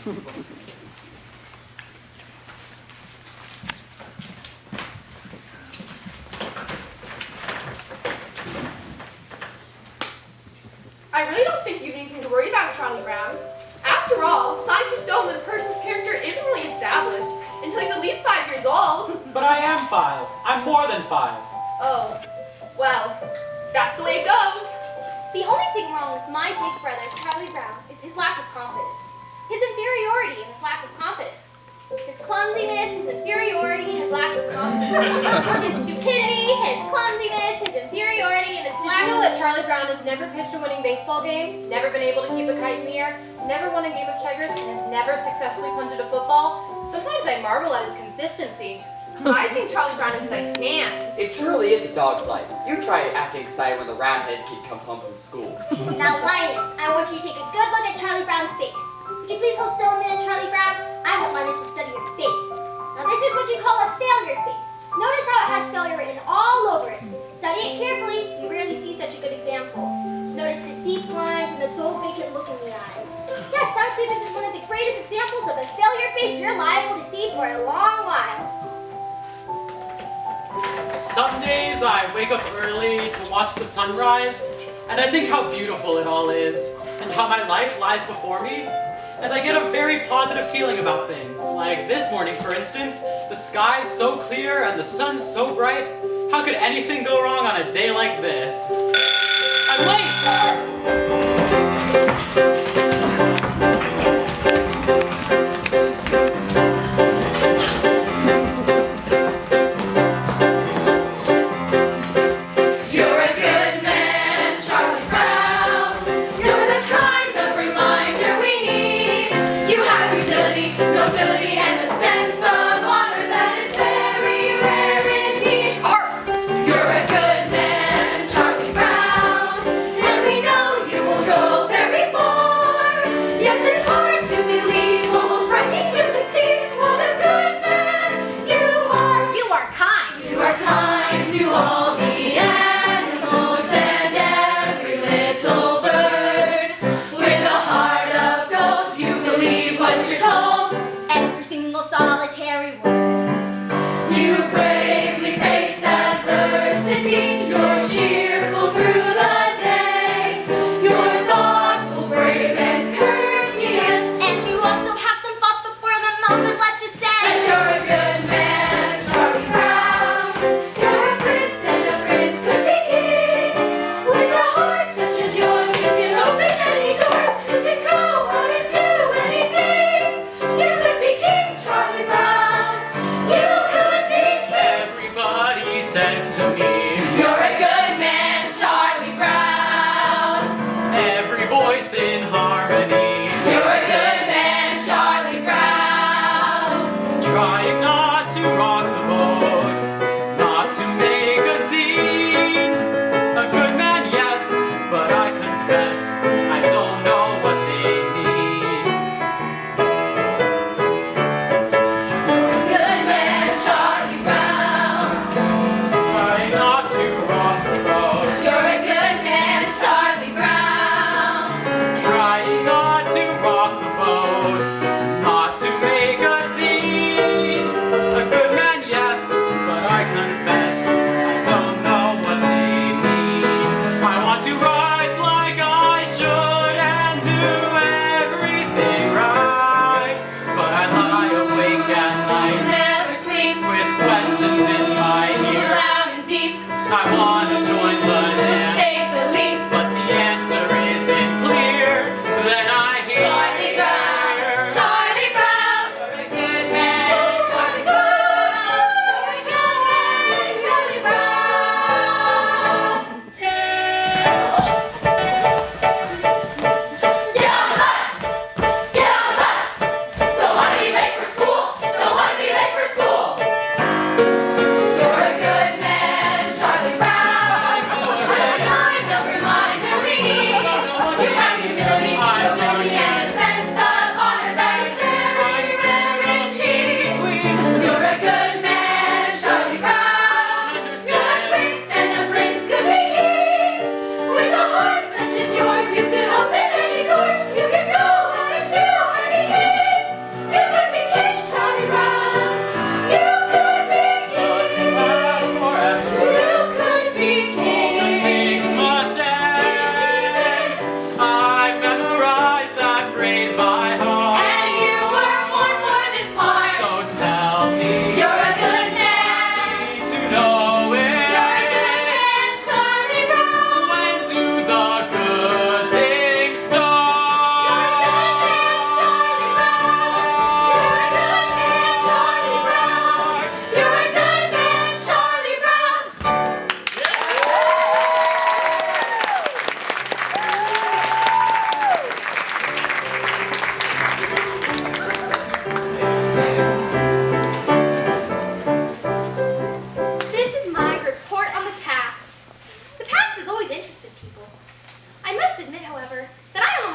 I really don't think you have anything to worry about, Charlie Brown. After all, science has shown that a person's character isn't really established until he's at least 5 years old. But I am 5. I'm more than 5. Oh, well, that's the way it goes. The only thing wrong with my big brother, Charlie Brown, is his lack of confidence. His inferiority and his lack of confidence. His clumsiness, his inferiority, his lack of confidence. His stupidity, his clumsiness, his inferiority, and his Did lack you of... know that Charlie Brown has never pitched a winning baseball game, never been able to keep a kite in the air, never won a game of checkers, and has never successfully punted a football? Sometimes I marvel at his consistency. I think Charlie Brown has nice hands. It truly is a dog's life. You try acting excited when the round-headed kid comes home from school. Now, Linus, I want you to take a good look at Charlie Brown's face. Would you please hold still a minute, Charlie Brown? I want Linus to study your face. Now, this is what you call a failure face. Notice how it has failure written all over it. Study it carefully. You rarely see such a good example. Notice the deep lines and the dull, vacant look in the eyes. Yes, I would say this is one of the greatest examples of a failure face you're liable to see for a long while. Some days I wake up early to watch the sunrise, and I think how beautiful it all is, and how my life lies before me, and I get a very positive feeling about things. Like this morning, for instance, the sky is so clear and the sun's so bright. How could anything go wrong on a day like this? I'm late! Try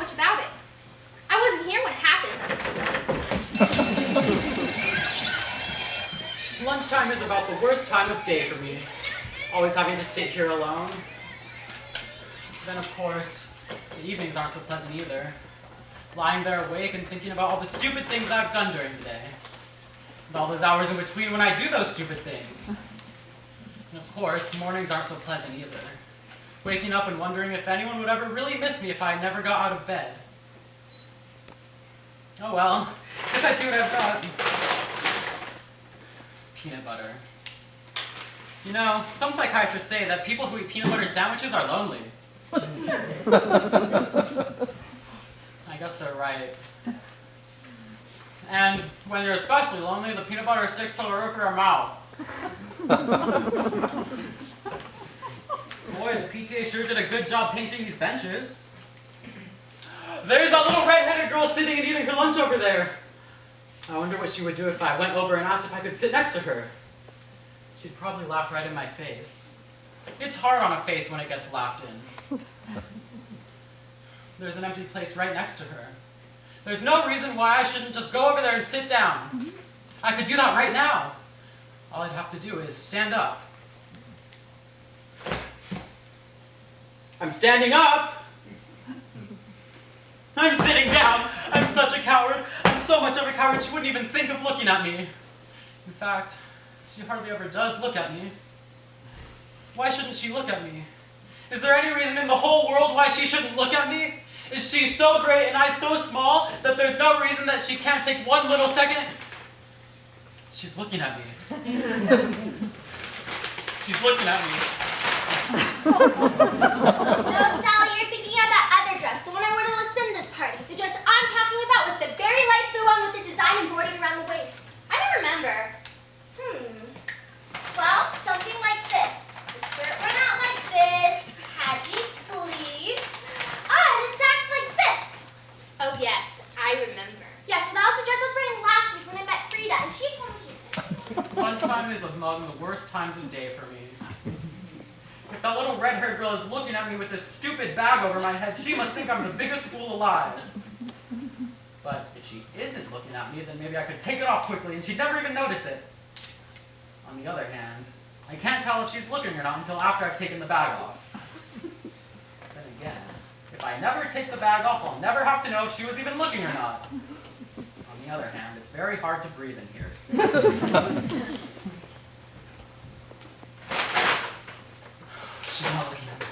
much about it. I wasn't here when it happened. Lunchtime is about the worst time of day for me. Always having to sit here alone. Then, of course, the evenings aren't so pleasant either. Lying there awake and thinking about all the stupid things I've done during the day. And all those hours in between when I do those stupid things. And of course, mornings aren't so pleasant either. Waking up and wondering if anyone would ever really miss me if I never got out of bed. Oh well, guess I'd see what I've got. Peanut butter. You know, some psychiatrists say that people who eat peanut butter sandwiches are lonely. I guess they're right. And when you're especially lonely, the peanut butter sticks to the roof of your mouth. Boy, the PTA sure did a good job painting these benches. There's that little red-headed girl sitting and eating her lunch over there. I wonder what she would do if I went over and asked if I could sit next to her. She'd probably laugh right in my face. It's hard on a face when it gets laughed in. There's an empty place right next to her. There's no reason why I shouldn't just go over there and sit down. I could do that right now. All I'd have to do is stand up. I'm standing up! I'm sitting down! I'm such a coward! I'm so much of a coward she wouldn't even think of looking at me. In fact, she hardly ever does look at me. Why shouldn't she look at me? Is there any reason in the whole world why she shouldn't look at me? Is she so great and I so small that there's no reason that she can't take one little second? She's looking at me. She's looking at me. No, Sally, you're thinking of that other dress, the one I wore to Lucinda's party. The dress I'm talking about was the very light blue one with the design embroidered around the waist. I don't remember. Well, something like this. The skirt went out like this, had these sleeves, and a sash like this. Oh yes, I remember. Yes, well, that was the dress I was wearing last week when I met Frida, and she told me she Lunchtime is among the worst times of day for me. If that little red-haired girl is looking at me with this stupid bag over my head, she must think I'm the biggest fool alive. But if she isn't looking at me, then maybe I could take it off quickly and she'd never even notice it. On the other hand, I can't tell if she's looking or not until after I've taken the bag off. Then again, if I never take the bag off, I'll never have to know if she was even looking or not. On the other hand, it's very hard to breathe in here. She's not looking at me.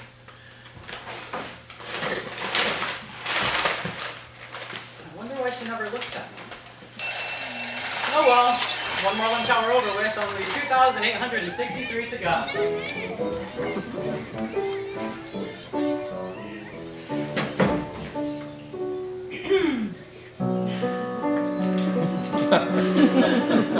I wonder why she never looks at me. Oh well, one more lunch hour over with, only 2,863 to go. piano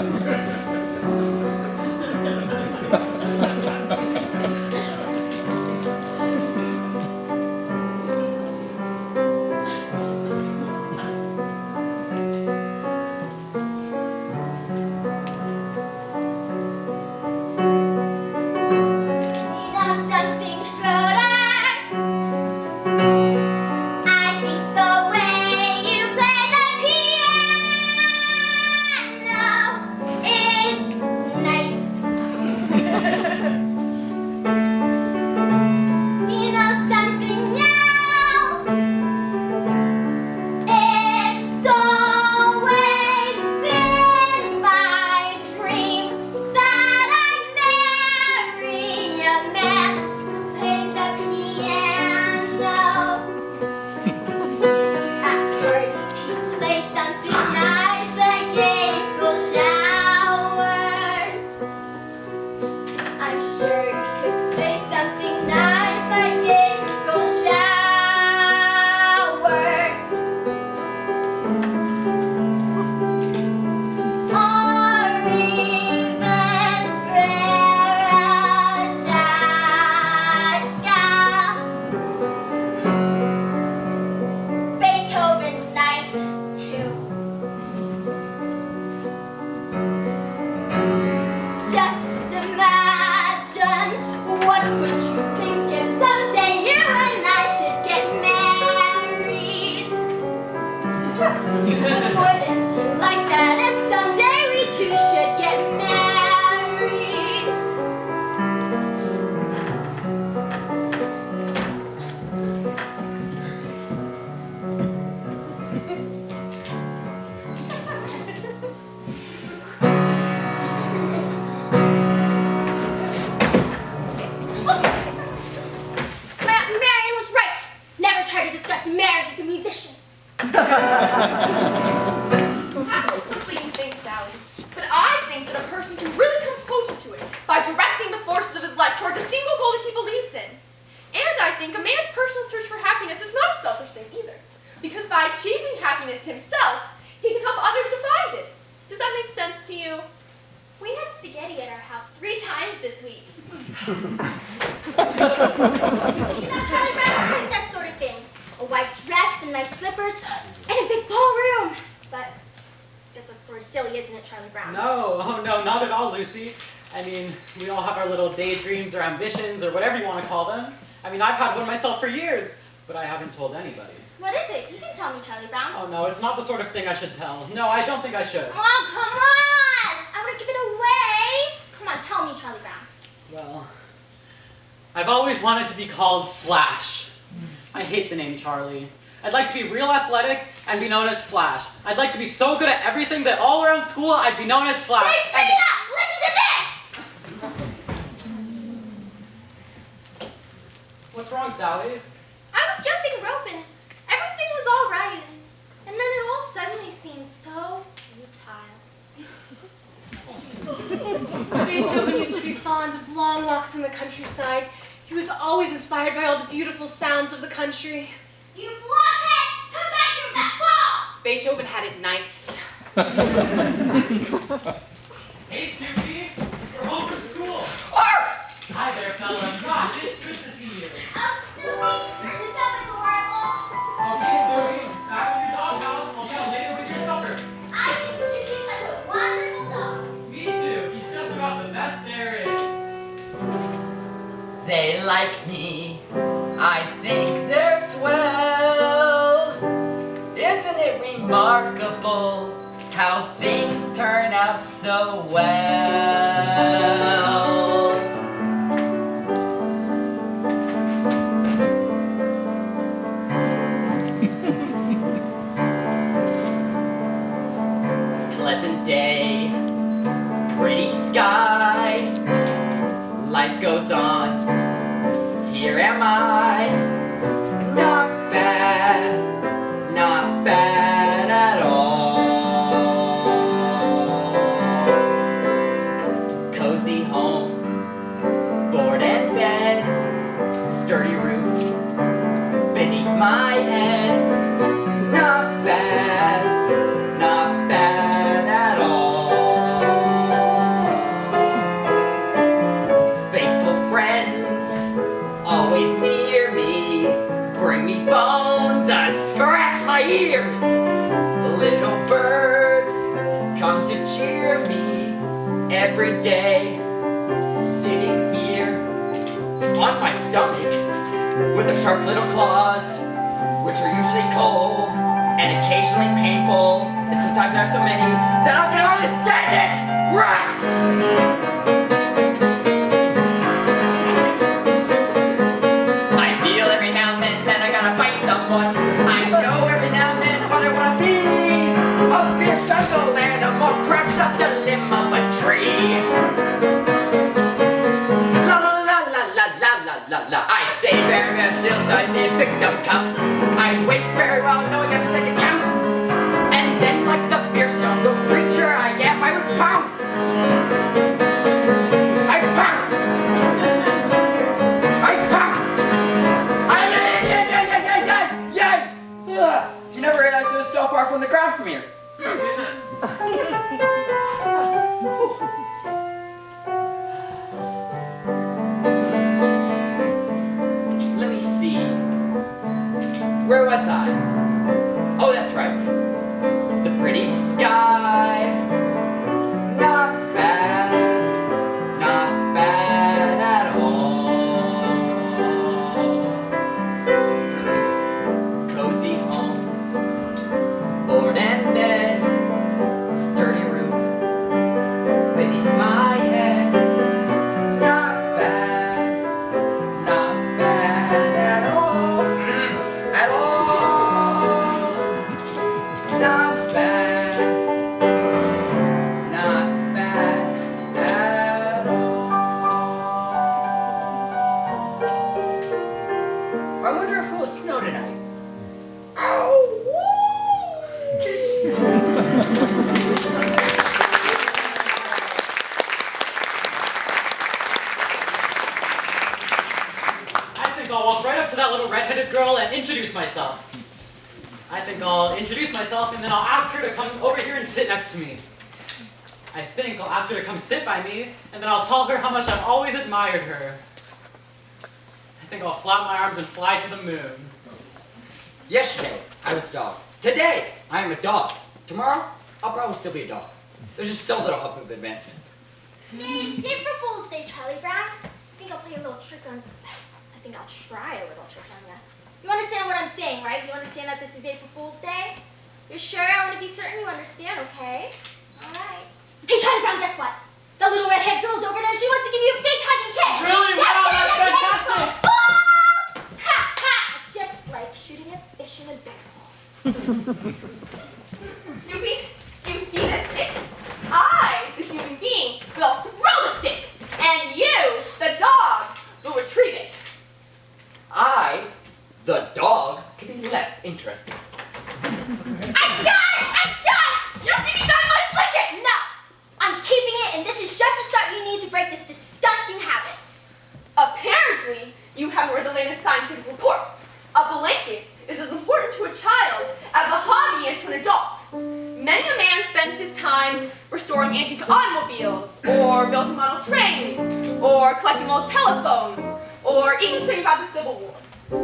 Wouldn't you like that if someday we two should get married? Marion was right. Never try to discuss marriage with a musician. That's a fleeting thing, Sally. But I think that a person can really come closer to it by directing the forces of his life towards a single goal that he believes in. And I think a man's personal search for happiness is not a selfish thing either. Because by achieving happiness himself, he can help others to find it. Does that make sense to you? We had spaghetti at our house 3 times this week. Charlie Brown, a princess sort of thing. A white dress and nice slippers and a big ballroom. But I guess that's sort of silly, isn't it, Charlie Brown? No, oh no, not at all, Lucy. I mean, we all have our little daydreams or ambitions or whatever you want to call them. I mean, I've had one myself for years, but I haven't told anybody. What is it? You can tell me, Charlie Brown. Oh no, it's not the sort of thing I should tell. No, I don't think I should. Oh, come on! I want to give it away. Come on, tell me, Charlie Brown. Well, I've always wanted to be called Flash. I hate the name Charlie. I'd like to be real athletic and be known as Flash. I'd like to be so good at everything that all around school I'd be known as Flash. Hey, Frida! Listen to this! What's wrong, Sally? I was jumping rope and everything was all right. And then it all suddenly seemed so futile. Beethoven used to be fond of long walks in the countryside. He was always inspired by all the beautiful sounds of the country. You blockhead! Come back here with that ball! Beethoven had it nice. Hey, Snoopy! We're home from school! Arf! Hi there, fella. Gosh, it's good to see you. Oh, Snoopy, you're so adorable. Okay, Snoopy. Back in your doghouse. I'll get later with your supper. I think Snoopy's such a wonderful dog. Me too. He's just about the best there is. They like me, I think they're swell. Isn't it remarkable how things turn out so well? Pleasant day, pretty sky, life goes on. Here am I, not bad at all. Cozy home, board and bed, sturdy roof beneath my head. Not bad at all. Faithful friends, always near me, bring me bones, I scratch my ears. Little birds come to cheer me every day, sitting here on my stomach with their sharp little claws, which are usually cold and occasionally painful, and sometimes there are so many that I can hardly stand it! Rats! Someone I know every now and then what I want to be. A fierce jungle animal crouched up the limb of a tree. La la la la la la la la la. I say very well still, so I say victim come. I wait very well, knowing every second counts. And then like the fierce jungle creature I am, I would pounce. I pounce. You never realized it was so far from the ground from here. Let me see. Where was I? Oh, that's right. The pretty sky. Not bad at all. Cozy home, board I think I'll introduce myself and then I'll ask her to come over here and sit next to me. I think I'll ask her to come sit by me and then I'll tell her how much I've always admired her. I think I'll flap my arms and fly to the moon. Yesterday, I was a dog. Today, I am a dog. Tomorrow, I'll probably still be a dog. There's just so little hope of advancement. Yay, it's April Fool's Day, Charlie Brown. I think I'll play a little trick on... I think I'll try a little trick on you. You understand what I'm saying, right? You understand that this is April Fool's Day? You're sure? I want to be certain you understand, okay? All right. Hey, Charlie Brown, guess what? The little redhead girl's over there and she wants to give you a big hug and kiss. Really? Yes, Wow, yes, that's yes, yes. fantastic. Oh! Ha, ha! Just like shooting a fish in a barrel. Snoopy, do you see this stick? I, the human being, will throw the stick, and you, the dog, will retrieve it. I, the dog, can be less interesting. I got it! I got it! You give me back my blanket! No! I'm keeping it, and this is just the start you need to break this disgusting habit. Apparently, you haven't read the latest scientific reports. A blanket is as important to a child as a hobby is to an adult. Many a man spends his time restoring antique automobiles, or building model trains, or collecting old telephones, or even studying about the Civil War.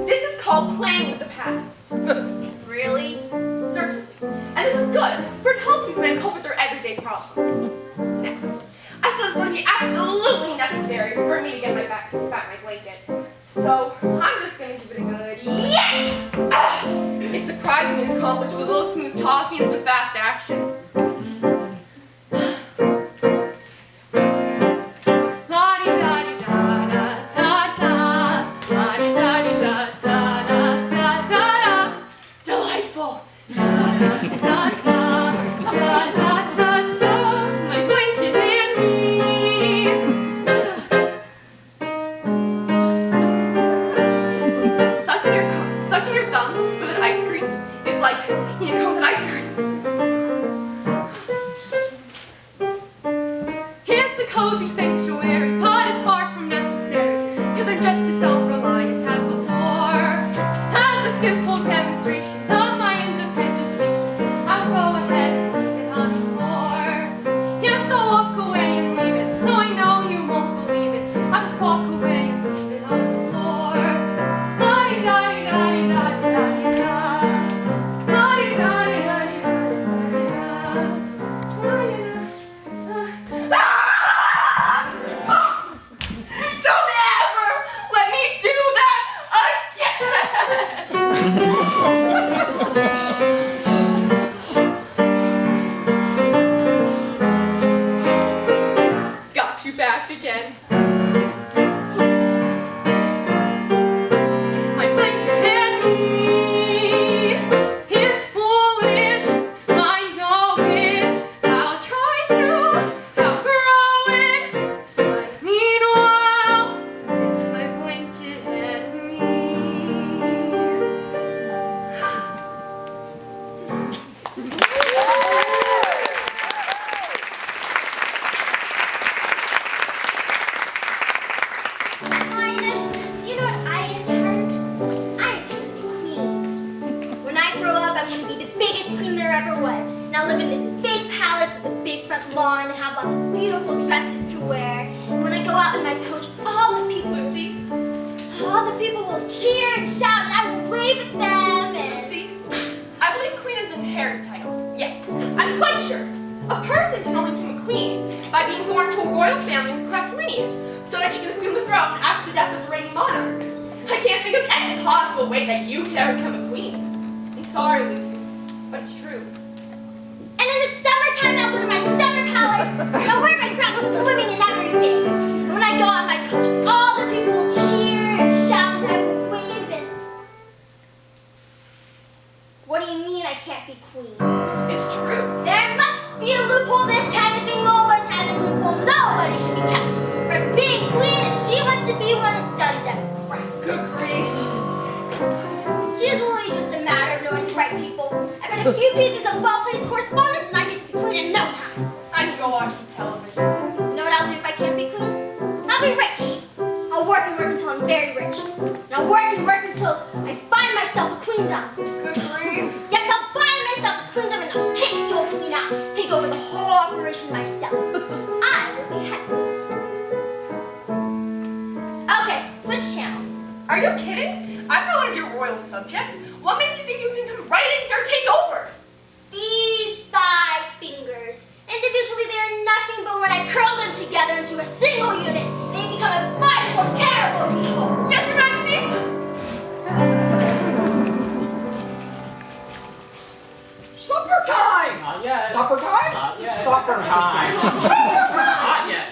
This is called playing with the past. Really? Certainly. And this is good, for it helps these men cope with their everyday problems. Now, I thought it was going to be absolutely necessary for me to get back my blanket. So, I'm just going to give it a good yank! It's surprisingly accomplished with a little smooth talking and some fast action. Delightful! My blanket and me! Sucking your thumb with an ice cream is like eating a cone with ice cream. It's a cozy sanctuary, but it's far from necessary, because I'm just as self-reliant as before. As a simple demonstration of my independence, I will go ahead and leave it on the floor. Yes, I'll walk away and leave it, though I know you won't believe it. I'll just walk away and leave it on the floor. Don't ever let me do that again. Got you back again. My blanket and me, it's foolish, I know it. I'll try to outgrow it, but meanwhile, it's my blanket and me. Linus, do you know what I intend? I intend to be queen. When I grow up, I'm going to be the biggest queen there ever was. And I'll live in this big palace with a big front lawn and have lots of beautiful dresses to wear. And when I go out in my coach, all the people will cheer and shout, and I will wave at them. And See, I believe queen is an inherited title. Yes, I'm quite sure. A person can only become a queen by being born to a royal family with correct lineage, so that she can assume the throne after the death of the reigning monarch. I can't think of any possible way that you could ever become a queen. I'm sorry, Lucy, but it's true. And in the summertime, I'll go to my summer palace, and I'll wear my crown swimming and everything. And when I go out in my coach, all the people will cheer and shout and I will wave and... What do you mean I can't be queen? It's true. There must be a loophole. This kind of thing always has a loophole. Nobody should be kept from being queen if she wants to be one. It's done crap. Good grief. It's usually just a matter of knowing the right people. I got a few pieces of well-placed correspondence and I get to be queen in no time. I can go watch the television. You know what I'll do if I can't be queen? I'll be rich. I'll work and work until I'm very rich. And I'll work and work until I find myself a queendom. Good grief. Yes, those subjects. What makes you think you can come right in here and take over? These 5 fingers. Individually, they are nothing, but when I curl them together into a single unit, they become a mighty force terrible to behold. Yes, Your Majesty. Supper time! Not yet. Supper time? Not yet. Supper time. Not yet.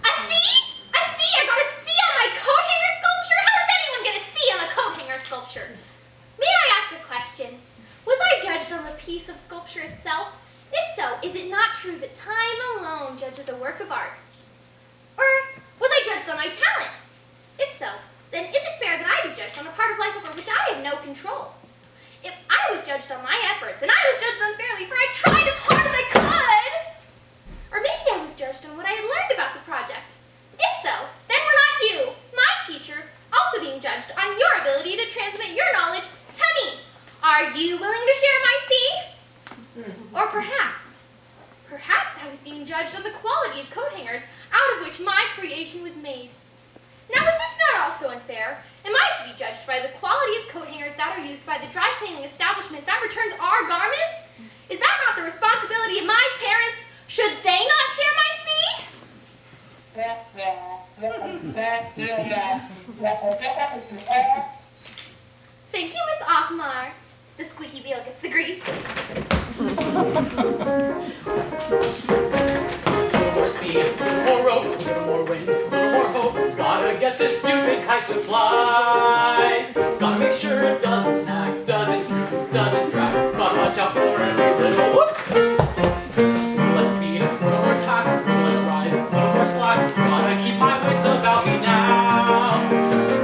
A C? A C? I got a C on my coat hanger sculpture? How does anyone get a C on a coat hanger sculpture? May I ask a question? Was I judged on the piece of sculpture itself? If so, is it not true that time alone judges a work of art? Or was I judged on my talent? If so, then is it fair that I be judged on a part of life over which I have no control? If I was judged on my effort, then I was judged unfairly, for I tried as hard as I could! Or maybe I was judged on what I had learned about the project. If so, then were not you, my teacher, also being judged on your ability to transmit your knowledge to me? Are you willing to share my C? Or perhaps I was being judged on the quality of coat hangers out of which my creation was made. Now, is this not also unfair? Am I to be judged by the quality of coat hangers that are used by the dry cleaning establishment that returns our garments? Is that not the responsibility of my parents? Should they not share my C? Thank you, Miss Othmar. The squeaky wheel gets the grease. More speed, more rope, more wind, more hope. Gotta get this stupid kite to fly. Gotta make sure it doesn't snag, doesn't crack. Gotta watch out for every little whoops. Less speed, more tack, less rise, more slack. Gotta keep my wits about me now.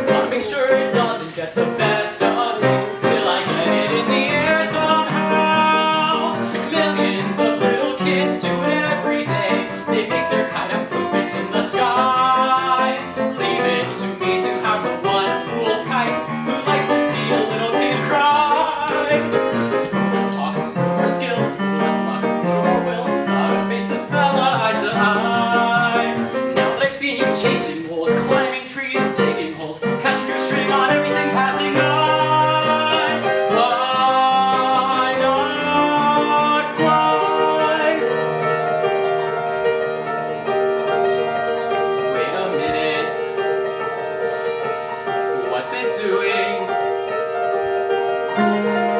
Gotta make sure it doesn't get the best of me till I get it in the air somehow. Millions of little kids do it every day. They make their kite and poof, it's in the sky. Leave it to me to have the one fool kite who likes to see a little kid cry. Less talk, more skill, less luck, more will. Gotta face this fella eye to eye. Now that I've seen you chasing wolves, climbing trees, digging holes, catching your string on everything passing by, why not fly? Wait a minute. What's it doing?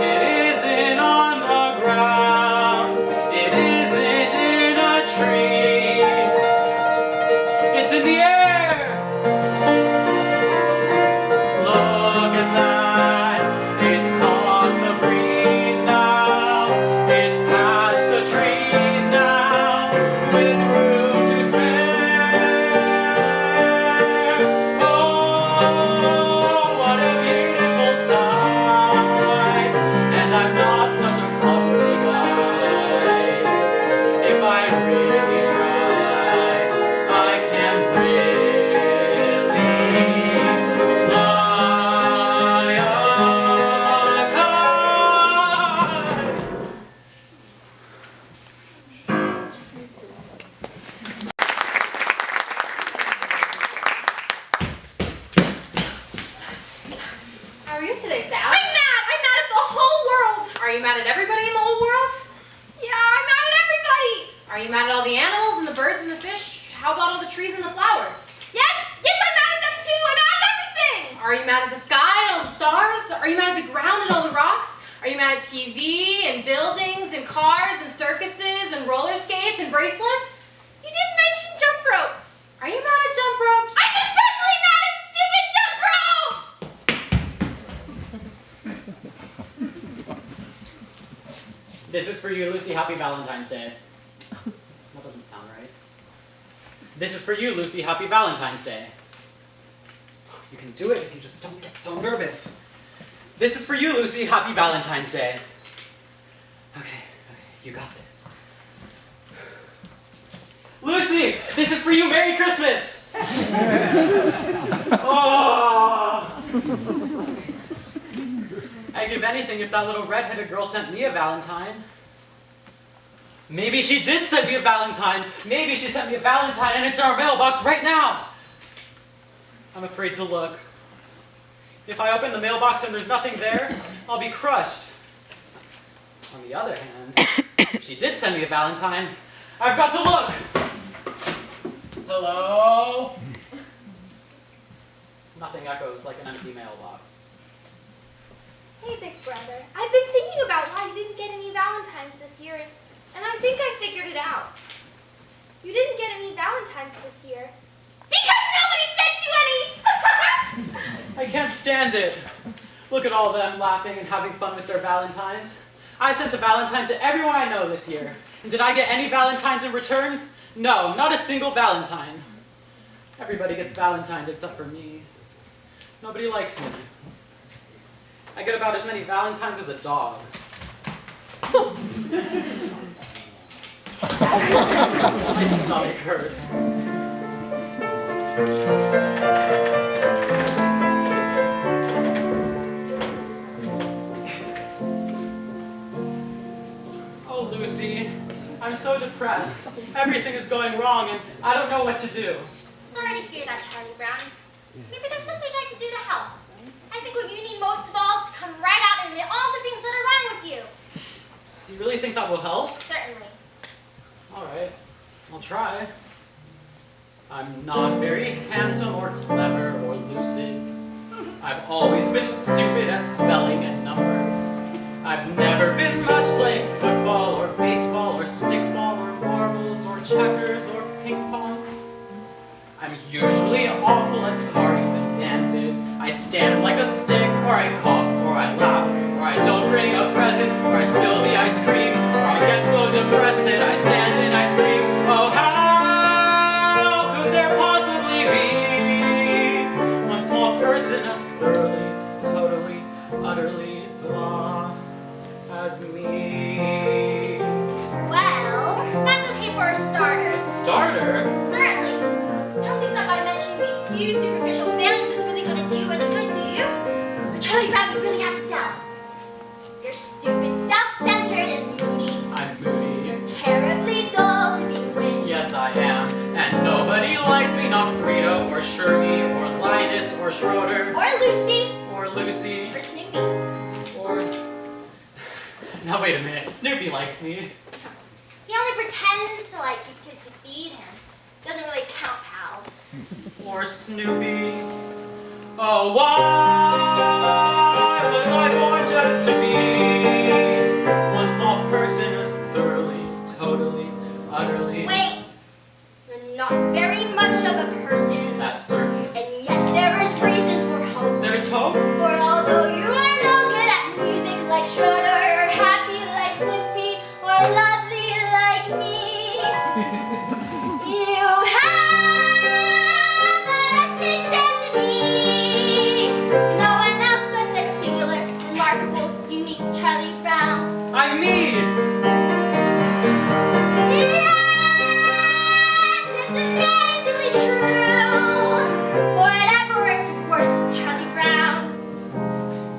It isn't on the ground. It isn't in a tree. It's in the air. Look at that. It's caught the breeze now. It's past the trees now, with room to spare. Oh, what a beautiful sight. And I'm not such a clumsy guy. If I really try, I can really fly a kite. How are you today, Sal? I'm mad! I'm mad at the whole world! Are you mad at everybody in the whole world? Yeah, I'm mad at everybody! Are you mad at all the animals and the birds and the fish? How about all the trees and the flowers? Yes, I'm mad at them too! I'm mad at everything! Are you mad at the sky and all the stars? Are you mad at the ground and all the rocks? Are you mad at TV and buildings and cars and circuses and roller skates and bracelets? You didn't mention jump ropes! Are you mad at jump ropes? I'm especially mad at stupid jump ropes! This is for you, Lucy. Happy Valentine's Day. That doesn't sound right. This is for you, Lucy. Happy Valentine's Day. You can do it if you just don't get so nervous. This is for you, Lucy. Happy Valentine's Day. Okay, you got this. Lucy, this is for you. Merry Christmas. Oh. I'd give anything if that little red-headed girl sent me a Valentine. Maybe she did send me a Valentine. Maybe she sent me a Valentine and it's in our mailbox right now. I'm afraid to look. If I open the mailbox and there's nothing there, I'll be crushed. On the other hand, if she did send me a Valentine, I've got to look! Hello? Nothing echoes like an empty mailbox. Hey, big brother. I've been thinking about why you didn't get any Valentines this year, and I think I figured it out. You didn't get any Valentines this year because nobody sent you any! I can't stand it. Look at all them laughing and having fun with their Valentines. I sent a Valentine to everyone I know this year. And did I get any Valentines in return? No, not a single Valentine. Everybody gets Valentines except for me. Nobody likes me. I get about as many Valentines as a dog. My stomach hurts. Oh, Lucy, I'm so depressed. Everything is going wrong and I don't know what to do. Sorry to hear that, Charlie Brown. Maybe there's something I could do to help. I think what you need most of all is to come right out and admit all the things that are wrong with you. Do you really think that will help? Certainly. All right, I'll try. I'm not very handsome or clever or lucid. I've always been stupid at spelling and numbers. I've never been much playing football or baseball or stickball or marbles or checkers or ping pong. I'm usually awful at parties and dances. I stand like a stick, or I cough, or I laugh, or I don't bring a present, or I spill the ice cream, or I get so depressed that I stand and I scream. Oh, how could there possibly be one small person as thoroughly, totally, utterly blah as me? Well, that's okay for a starter. A starter? Certainly. I don't think that by mentioning these few superficial feelings is really going to do you any good, do you? But Charlie Brown, you really have to tell. You're stupid, self-centered, and moody. I'm moody. You're terribly dull to begin with. Yes, I am. And nobody likes me, not Frida, or Shermie, or Linus, or Schroeder, Or Lucy. or Lucy, Or Snoopy. or... Now wait a minute, Snoopy likes me. He only pretends to like you because you feed him. Doesn't really count, pal. Or Snoopy. Oh, why was I born just to be one small person as thoroughly, totally, utterly... Wait. You're not very much of a person. That's certain. And yet there is reason for hope. There's hope? For although you are no good at music like Schroeder, or happy like Snoopy, or lovely like me, you have a distinction to me. No one else but the singular, remarkable, unique Charlie Brown. I'm me! Yes, it's amazingly true. For whatever it's worth, Charlie Brown,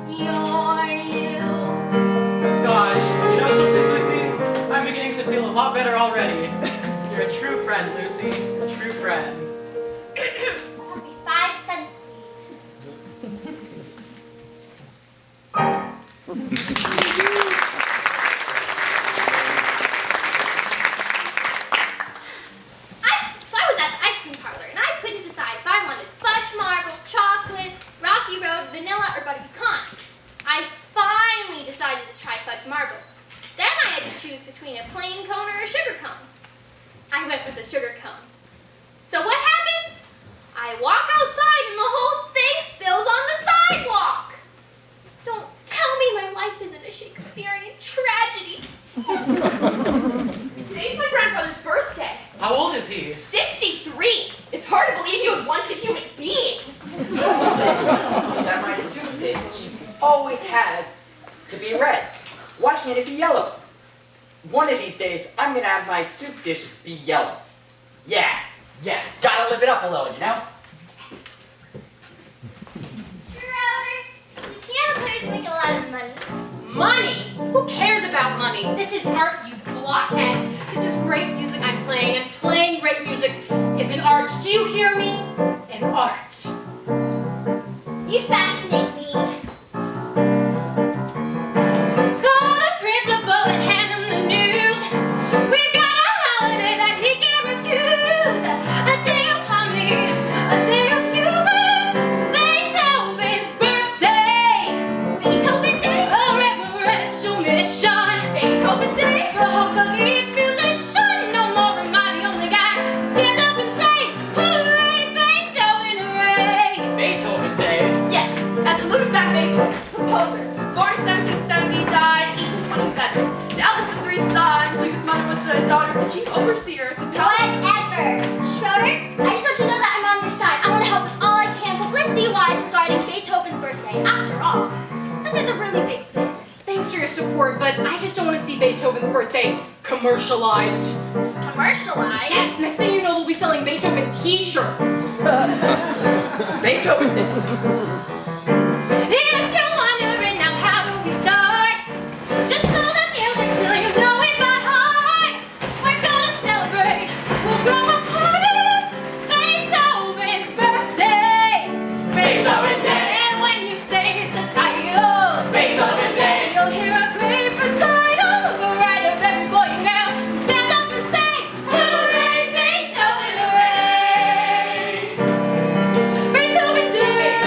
you're you. Gosh, you know something, Lucy? I'm beginning to feel a lot better already. You're a true friend, Lucy. A true friend. That'll be 5 cents, So I was at the ice cream parlor, and I couldn't decide if I wanted fudge marble, chocolate, rocky road, vanilla, or butter pecan. I finally decided to try fudge marble. Then I had to choose between a plain cone or a sugar cone. I went with the sugar cone. So what happens? I walk outside and the whole thing spills on the sidewalk. Don't tell me my life isn't a Shakespearean tragedy. Today's my grandfather's birthday. How old is he? 63. It's hard to believe he was once a human being. That my soup dish always had to be red. Why can't it be yellow? One of these days, I'm gonna have my soup dish be yellow. Yeah, gotta live it up a little, you know? Schroeder, the piano players make a lot of money. Money? Who cares about money? This is art, you blockhead. This is great music I'm playing, and playing great music is an art. Do you hear me? An art. You fascinate me. Call the principal and hand him the news. We've got a holiday that he can't refuse. A day of harmony, a day of music. Beethoven's birthday. Beethoven Day? A reverential mission. Beethoven Day? The hope of each musician. No more am I the only guy. Stand up and say, hooray, Beethoven, hooray. Beethoven Day. Yes, as a Ludwig van Beethoven, composer, born 1770, died 1827. The eldest of 3 sons, Ludwig's mother was the daughter of the chief overseer of the Whatever. Schroeder, I just want you to know that I'm on your side. I want to help with all I can publicity-wise regarding Beethoven's birthday. After all, this is a really big thing. Thanks for your support, but I just don't want to see Beethoven's birthday commercialized. Commercialized? Yes, next thing you know, we'll be selling Beethoven t-shirts. Beethoven. If you're wondering now how do we start, just know the music till you know it by heart. We're gonna celebrate, we'll throw a party, Beethoven's birthday. Beethoven Day. And when you say the title, Beethoven Day. you'll hear a great recital, the right of every boy and girl. Stand up and say, hooray, Beethoven, hooray. Beethoven Day.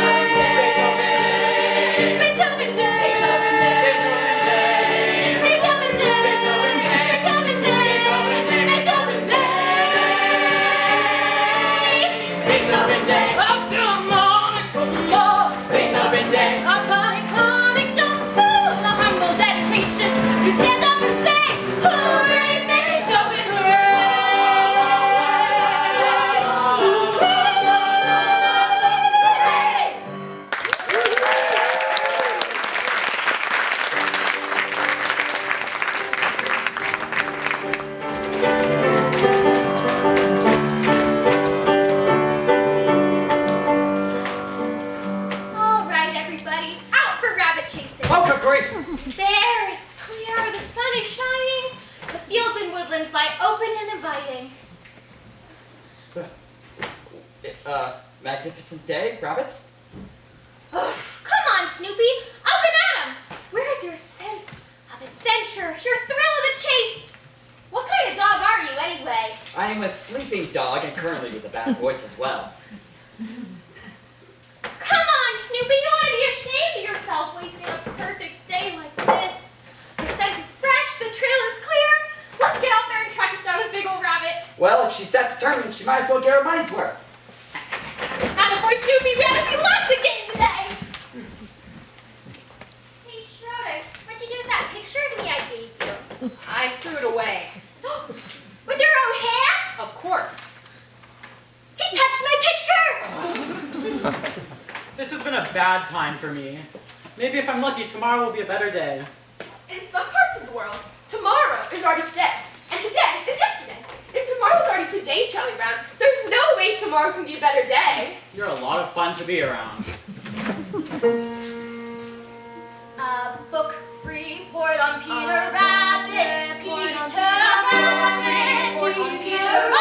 Beethoven Day. Beethoven Day. Beethoven Day. Beethoven Day. Beethoven Day. A philharmonical love. Beethoven Day. A polyphonic jump through the humble dedication. You stand up and say, hooray, Beethoven, hooray! All right, everybody, out for rabbit chasing. Poker grief. There, it's clear, the sun is shining, the fields and woodlands lie open and inviting. Magnificent day, rabbits. Come on, Snoopy, up and at 'em. Where is your sense of adventure, your thrill of the chase? What kind of dog are you, anyway? I am a sleeping dog and currently with a bad voice as well. Come on, Snoopy, you ought to be ashamed of yourself wasting a perfect day like this. The scent is fresh, the trail is clear. Let's get out there and track us down a big old rabbit. Well, if she's that determined, she might as well get her money's worth. Attaboy, Snoopy, we had to see lots of game today. Hey, Schroeder, what'd you do with that picture of me I gave you? I threw it away. With your own hands? Of course. He touched my picture! This has been a bad time for me. Maybe if I'm lucky, tomorrow will be a better day. In some parts of the world, tomorrow is already today, and today is yesterday. If tomorrow's already today, Charlie Brown, there's no way tomorrow can be a better day. You're a lot of fun to be around. A book report on Peter Rabbit. Peter Rabbit. Report on Peter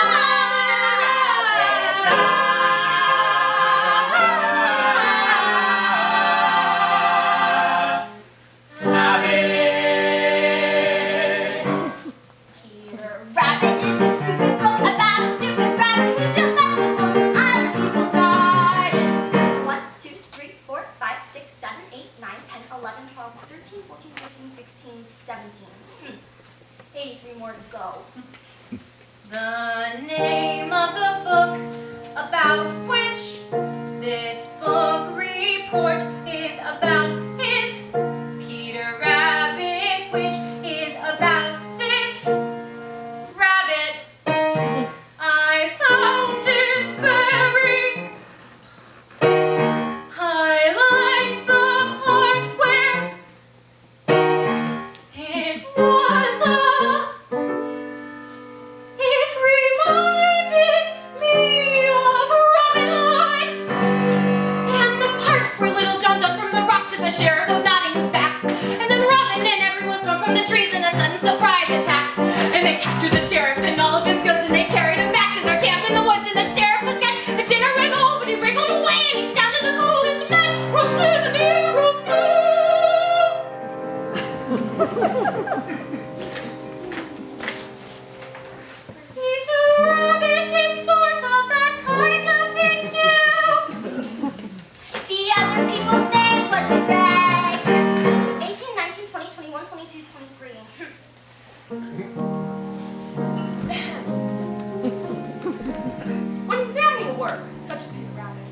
Peter Rabbit is a stupid book about a stupid rabbit who steals vegetables from other people's gardens. 1, 2, 3, 4, 5, 6, 7, 8, 9, 10, 11, 12, 13, 14, 15, 16, 17. 83 more to go. The name of the book about which this book report is about is Peter Rabbit, which is about this rabbit. I found it very. I like the part where it was a. It reminded me of Robin Hood, and the part where Little John Peter Rabbit did sort of that kind of thing too. The other people's names was McGregor. 18, 19, 20, 21, 22, 23. When examining work, such as Peter Rabbit,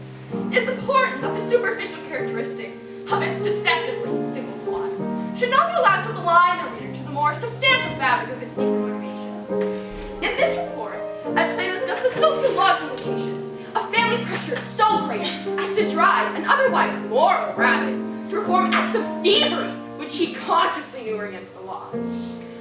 it is important that the superficial characteristics of its deceptively simple plot should not be allowed to blind the reader to the more substantial fabric of its deeper motivations. In this report, I plan to discuss the sociological implications of family pressure so great as to drive an otherwise moral rabbit to perform acts of thievery which he consciously knew were against the law.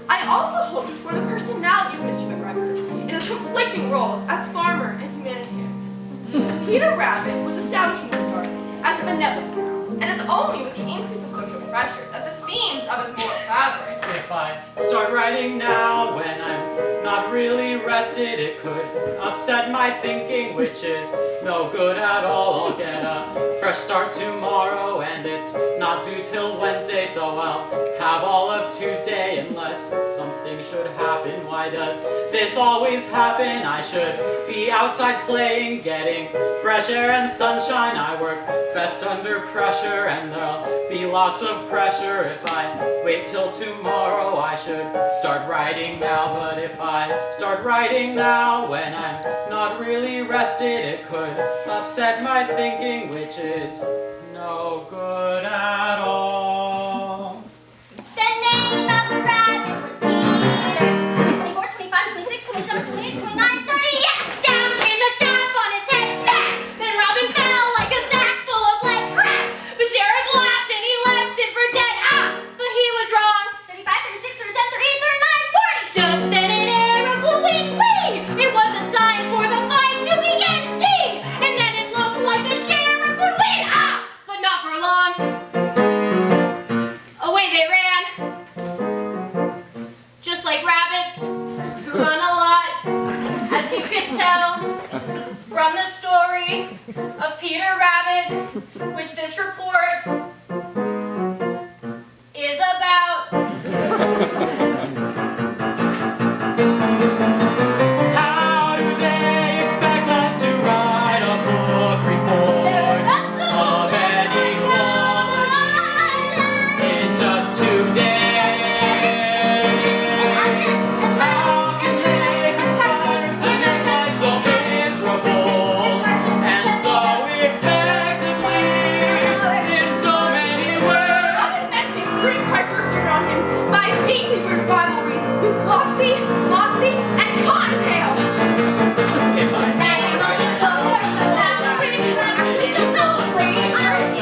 I also hope to explore the personality of Mr. McGregor in his conflicting roles as farmer and humanitarian. Peter Rabbit was established from the start as a benevolent hero, and it's only with the increase of social pressure that the seams of his moral fabric. If I start writing now when I'm not really rested, it could upset my thinking, which is no good at all. I'll get a fresh start tomorrow, and it's not due till Wednesday, so I'll have all of Tuesday unless something should happen. Why does this always happen? I should be outside playing, getting fresh air and sunshine. I work best under pressure, and there'll be lots of pressure if I wait till tomorrow. I should start writing now, but if I start writing now when I'm not really rested, it could upset my thinking, which is no good at all. The name of the rabbit was Peter. 24, 25, 26, 27, 28, 29, 30. Yes, down came the staff on his head, smack! Then Robin fell like a sack full of lead, crack! The sheriff laughed and he left him for dead. Ah, but he was wrong. 35, 36, 37, 38, 39, 40. Just then an arrow flew wing, wing! It was a sign for the fight to begin, sing! And then it looked like the sheriff would win, ah! But not for long. Away they ran. Just like rabbits, who run a lot, as you can tell from the story of Peter Rabbit, which this report is about. How do they expect us to write a book report of any quality in just 2 days? How can they expect to make life so miserable and so effectively in so many ways? Extreme pressure exerted on him by his deeply rooted rivalry with Flopsy, Mopsy, and Cottontail. If I Name of this book, now pretty sure it's a story.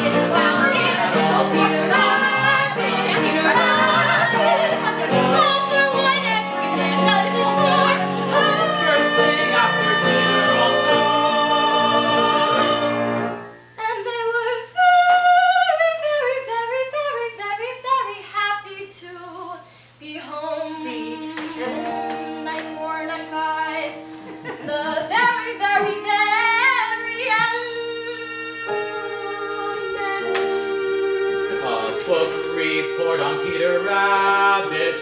It's about Peter Rabbit, Peter Rabbit. All for one everything does his part. first thing after dinner I'll start. And they were very, very, very, very, very, very happy to be home. In 94, 95, the very, very, very end. A book report on Peter Rabbit.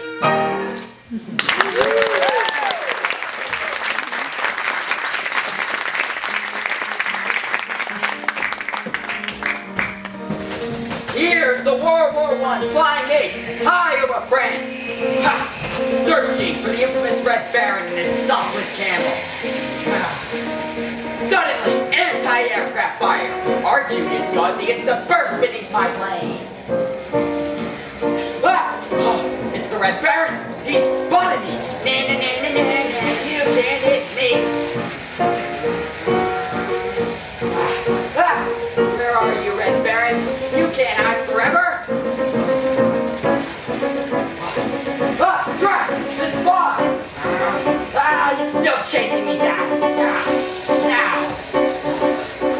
Here's the World War I flying ace, high over France. Ha! Searching for the infamous Red Baron and his Sopwith Camel. Suddenly, anti-aircraft fire. R2 Scott begins to burst beneath my plane. Ah! Oh, it's the Red Baron. He spotted me. Na na na na na na. You can't hit me. Ah! Where are you, Red Baron? You can't hide forever. Ah! Draft! The spy! Ah! He's still chasing me down. Ah! Now!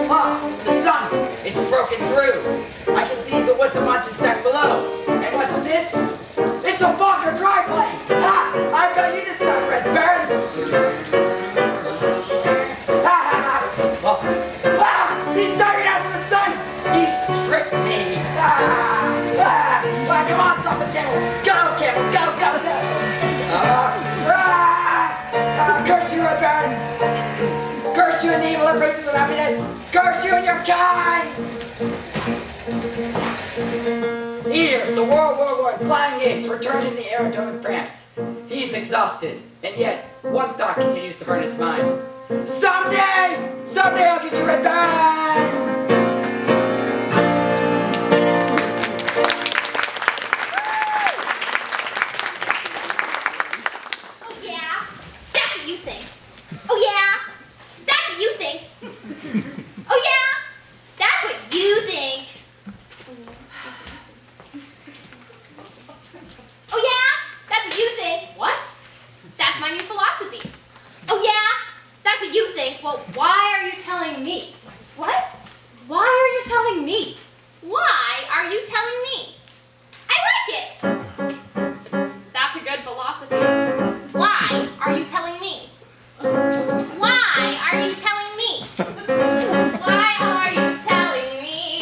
Ah! The sun! It's broken through. I can see the woods of Montesec below. And what's this? It's a Fokker driver! never produce happiness. Curse you and your kind. Here's the World War I flying ace returned in the aerodrome in France. He's exhausted, and yet one thought continues to burn his mind. Someday I'll get you right back. Oh yeah, that's what you think. Oh yeah, that's what you think. Oh yeah, that's what you think. Oh yeah, that's what you think. What? That's my new philosophy. Oh yeah, that's what you think. Well, why are you telling me? What? Why are you telling me? Why are you telling me? I like it. That's a good philosophy. Why are you telling me? Why are you telling me? Why are you telling me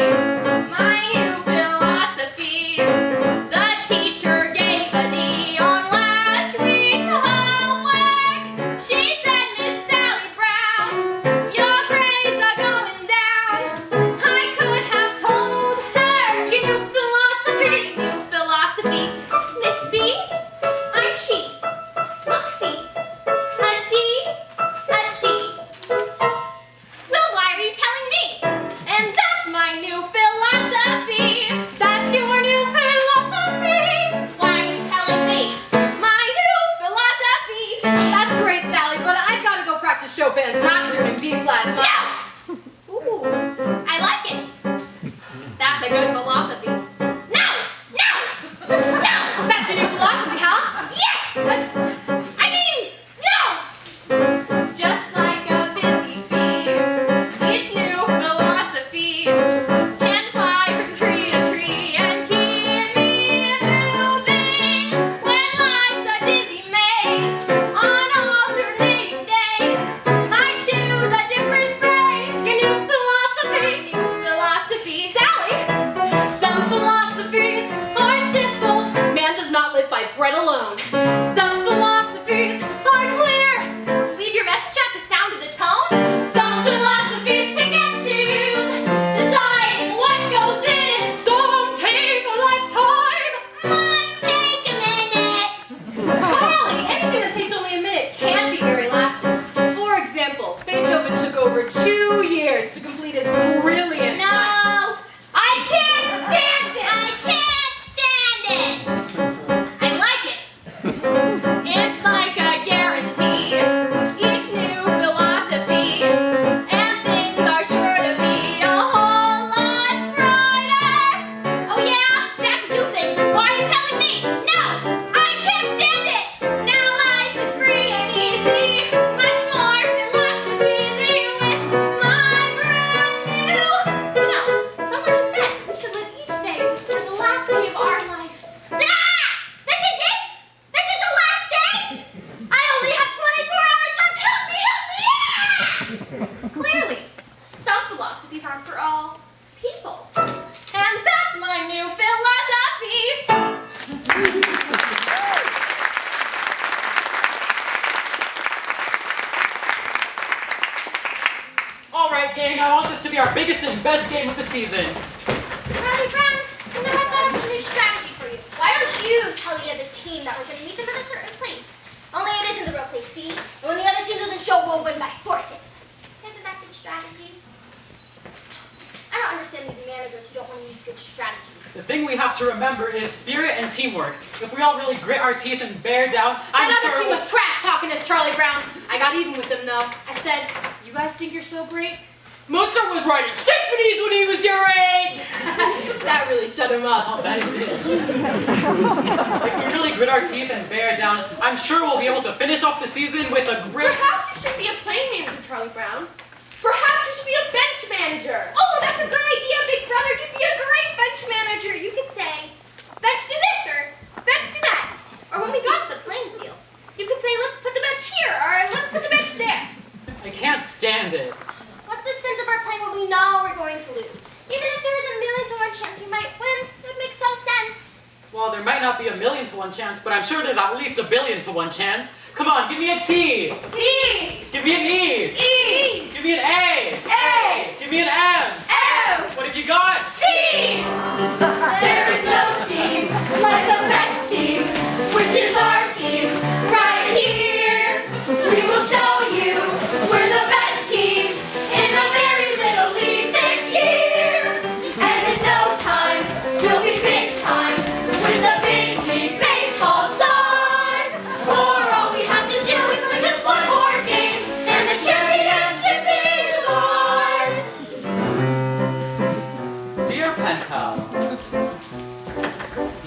my new philosophy? The teacher gave a D on last week's homework. She said, Miss Sally Brown, your grades are going down. I could have told her your new philosophy. New philosophy. Miss B, I'm she. Look, see. A D, a D. Well, why are you telling me? And that's my new philosophy. That's your new philosophy. Why are you telling me? My new philosophy. That's great, Sally, but I've got to go practice Chopin's Nocturne in B flat. No! Ooh, I like it. That's a good philosophy. No! No! No! That's your new philosophy, huh? Yes! I mean, no! It's just like a busy bee. Teach new philosophy. Can fly from tree to tree and keep me moving. When life's a dizzy maze on alternating days, I choose a different phrase. Your new philosophy. New philosophy. Sally! Some philosophies are simple. Man does not live by bread alone. Some philosophies are clear. Leave your message at the sound of the tone. Some philosophies pick and choose, deciding what goes in it. Some take a lifetime. Mine take a minute. Sally, anything that takes only a minute can be very lasting. For example, Beethoven took over 2 years to complete his brilliant. No, I can't stand it. I can't stand it. I like it. It's like a guarantee. Each new philosophy, and things are sure to be a whole lot brighter. Oh yeah, that's what you think. Why are you telling me? No, I can't stand it. Now life is free and easy. Much more philosophy with my brand new. You know, someone has said we should live each day as if it's the last day of our life. Ah! This is it? This is the last day? I only have 24 hours left. Help me, help me! Ah! Clearly, some philosophies aren't for all people. And that's my new philosophy. All right, gang, I want this to be our biggest and best game of the season. Charlie Brown, and then I've got a new strategy for you. Why don't you tell the other team that we're going to meet them at a certain place? Only it isn't the real place, see? And when the other team doesn't show, we'll win by forfeits. Isn't that good strategy? I don't understand these managers who don't want to use good strategy. The thing we have to remember is spirit and teamwork. If we all really grit our teeth and bear down, I'm That other sure team was trash talking us, Charlie Brown. I got even with them though. I said, "You guys think you're so great? Mozart was writing symphonies when he was your age." That really shut him up. I'll bet it did. If we really grit our teeth and bear down, I'm sure we'll be able to finish off the season with a great... Perhaps you should be a playing manager, Charlie Brown. Perhaps you should be a bench manager. Oh, that's a good idea, Big Brother. You'd be a great bench manager. You could say, bench do this or bench do that. Or when we got to the playing field, you could say, let's put the bench here or let's put the bench there. I can't stand it. What's the sense of our playing when we know we're going to lose? Even if there was a 1,000,000 to 1 chance we might win, it would make some sense. Well, there might not be 1,000,000 to 1 chance, but I'm sure there's at least 1,000,000,000 to 1 chance. Come on, give me a T. T. Give me an E. E. Give me an A. A. Give me an M. M. What have you got? Team! There is no team like the best team, which is our team right here. We will show you we're the best team in the very little league this year. And in no time, we'll be big time with the big league baseball stars. For all we have to do is win just one more game, and the championship is ours. Dear pen pal,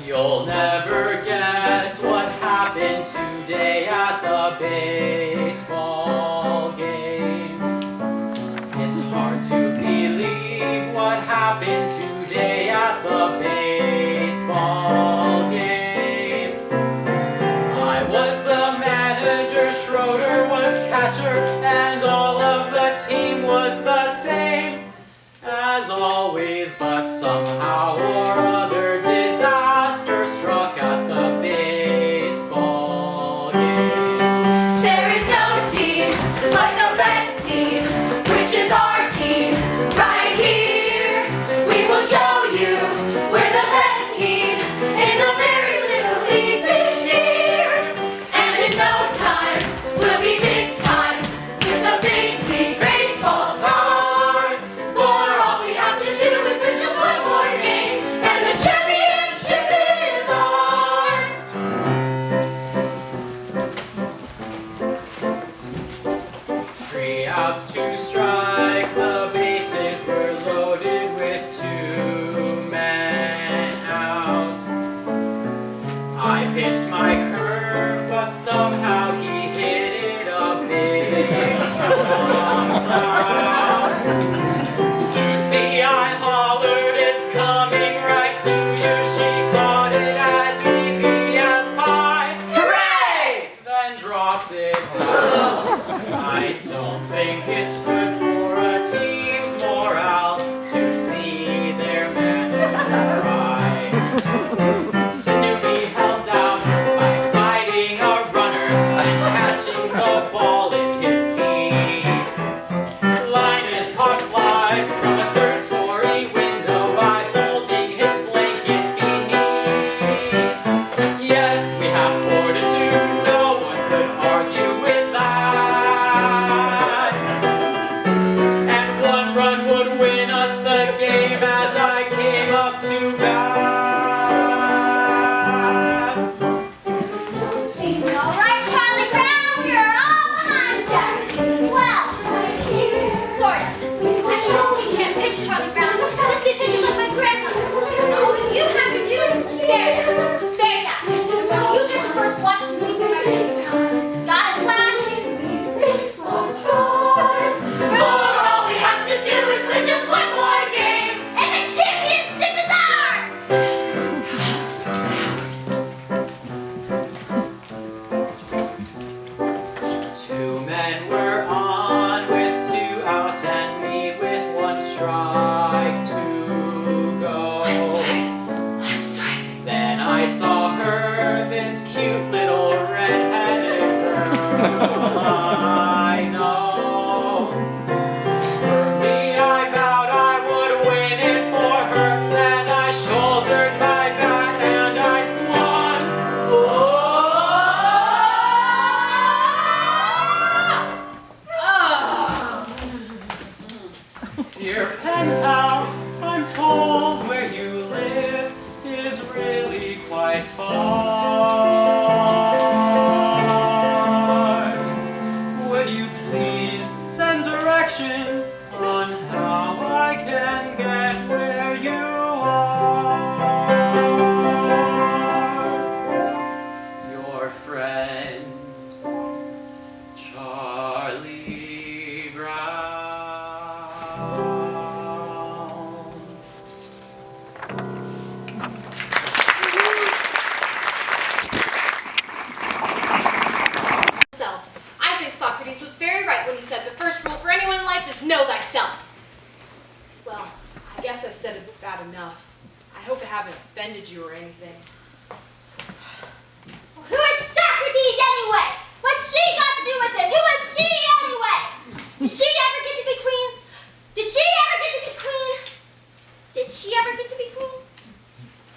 you'll never guess what happened today at the baseball game. It's hard to believe what happened today at the baseball game. I was the manager, Schroeder was catcher, and all of the team was the same as always, but somehow or other disaster struck at the baseball game. There is no team like the best team, which is our team right here. We will show you we're the best team in the very little league this year. And in no time, we'll be big time with the big league baseball stars. For all we have to do is win just one more game, and the championship is ours. Three outs, two strikes, the bases were loaded with two men out. I pitched my curve, but somehow he hit it a big strong out. Lucy, I hollered, it's coming right to you. She caught it as easy as pie. Hooray! Then dropped it home. I don't think it's good for a team's morale to see their manager cry. Snoopy held down by fighting a runner and catching the ball in his teeth. Linus caught flies from a third-story window by holding his blanket beneath. Yes, we have fortitude, no one could argue with that. And one run would win us the game as I came up to bat. All right, Charlie Brown, you're all behind us. Well, sort of. I sure we can't pitch, Charlie Brown. This kid pitches like my grandmother. All you have to do is spare down. Spare down. You just first watch the movie by this time. Got it, Flash? Baseball stars. For all we have to do is win just one more game, And the championship is ours! Two men were on with two outs and me with one strike to go. Then I saw her, this cute little red-headed girl I know. For me, I vowed I would win it for her, and I shouldered my bat and I swung. Dear pen pal, I'm told where you live is really quite far. Would you please send directions on how I can get where you are? Your friend, Charlie Brown. Selves. I think Socrates was very right when he said the first rule for anyone in life is know thyself. Well, I guess I've said it about enough. I hope I haven't offended you or anything. Who is Socrates anyway? What's she got to do with this? Who is she anyway? Did she ever get to be queen? ever get to be queen?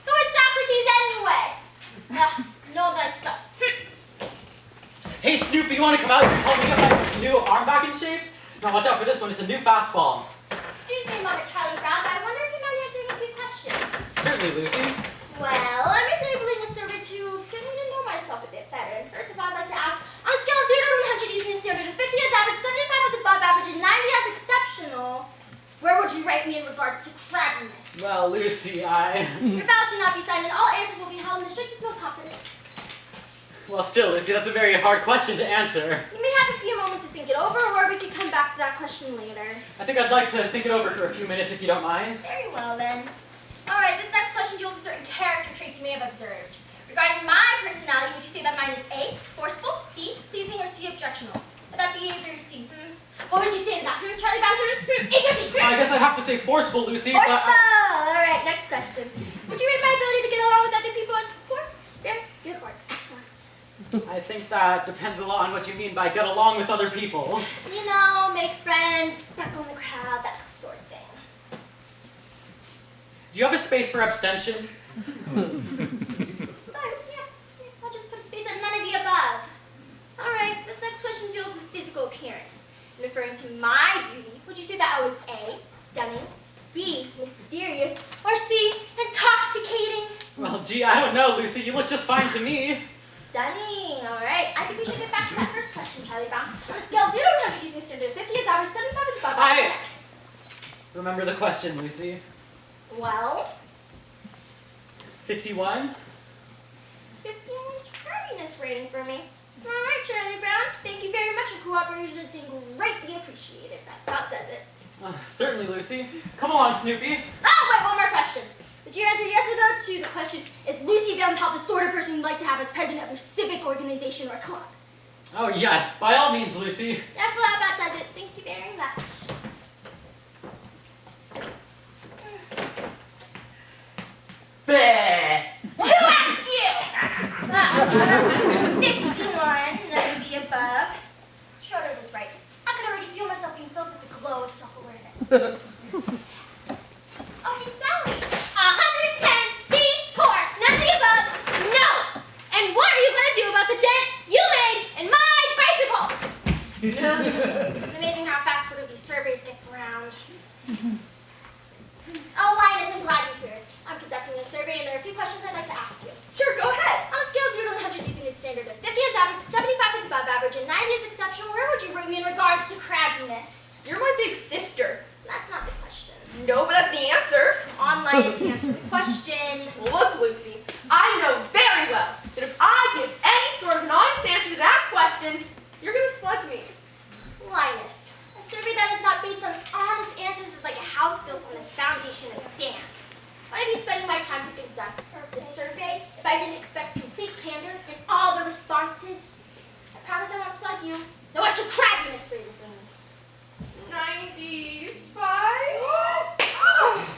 Who is Socrates anyway? Ugh, no nice stuff. Hey Snoopy, you want to come out and help me get my new arm back in shape? Now watch out for this one, it's a new fastball. Excuse me a moment, Charlie Brown, but I wonder if you mind answering a few questions. Certainly, Lucy. Well, I'm enabling a survey to get me to know myself a bit better. And first of all, I'd like to ask, on a scale of 0 to 100 using a standard of 50 as average, 75 as above average, and 90 as exceptional, where would you rate me in regards to crabbiness? Well, Lucy, Your ballots will not be signed, and all answers will be held in the strictest most confidence. Well, still, Lucy, that's a very hard question to answer. You may have a few moments to think it over, or we could come back to that question later. I think I'd like to think it over for a few minutes if you don't mind. Very well, then. Alright, this next question deals with certain character traits you may have observed. Regarding my personality, would you say that mine is A, forceful, B, pleasing, or C, objectional? Would that be A, B, or C? What would you say to that? Charlie Brown? A, B, or C? I guess I'd have to say forceful, Lucy, Forceful! but... Alright, next question. Would you rate my ability to get along with other people as poor, fair, good, or excellent? I think that depends a lot on what you mean by get along with other people. You know, make friends, sparkle in the crowd, that sort of thing. Do you have a space for abstention? I'll just put a space at none of the above. Alright, this next question deals with physical appearance. In referring to my beauty, would you say that I was A, stunning, B, mysterious, or C, intoxicating? Well, gee, I don't know, Lucy. You look just fine to me. Stunning, alright. I think we should get back to that first question, Charlie Brown. On a scale of 0 to 100 using a standard of 50 is average, 75 is above average. Remember the question, Lucy. Well, 51? 51 is happiness rating for me. Alright, Charlie Brown. Thank you very much. Your cooperation has been greatly appreciated. That does it. Certainly, Lucy. Come along, Snoopy. Oh, wait, one more question. Would you answer yes or no to the question, is Lucy Van Pelt the sort of person you'd like to have as president of your civic organization or club? Oh, yes. By all means, Lucy. That's what about does it. Thank you very much. Bleh. Who asked you? 51, that would be above. Schroeder was right. I could already feel myself being filled with the glow of self-awareness. Oh, hey, Sally. 110, C, poor, none of the above, no. And what are you going to do about the dent you made in my bicycle? It's amazing how fast one of these surveys gets around. Oh, Linus, I'm glad you're here. I'm conducting a survey, and there are a few questions I'd like to ask you. Sure, go ahead. On a scale of 0 to 100 using a standard of 50 is average, 75 is above average, and 90 is exceptional, where would you rate me in regards to crabbiness? You're my big sister. That's not the question. No, but that's the answer. On Linus, answer the question. Look, Lucy, I know very well that if I give any sort of an honest answer to that question, you're gonna slug me. Linus, a survey that is not based on honest answers is like a house built on a foundation of sand. Would I be spending my time to conduct this survey if I didn't expect complete candor in all the responses? I promise I won't slug you. No, what's your crabbiness rating for me? 95?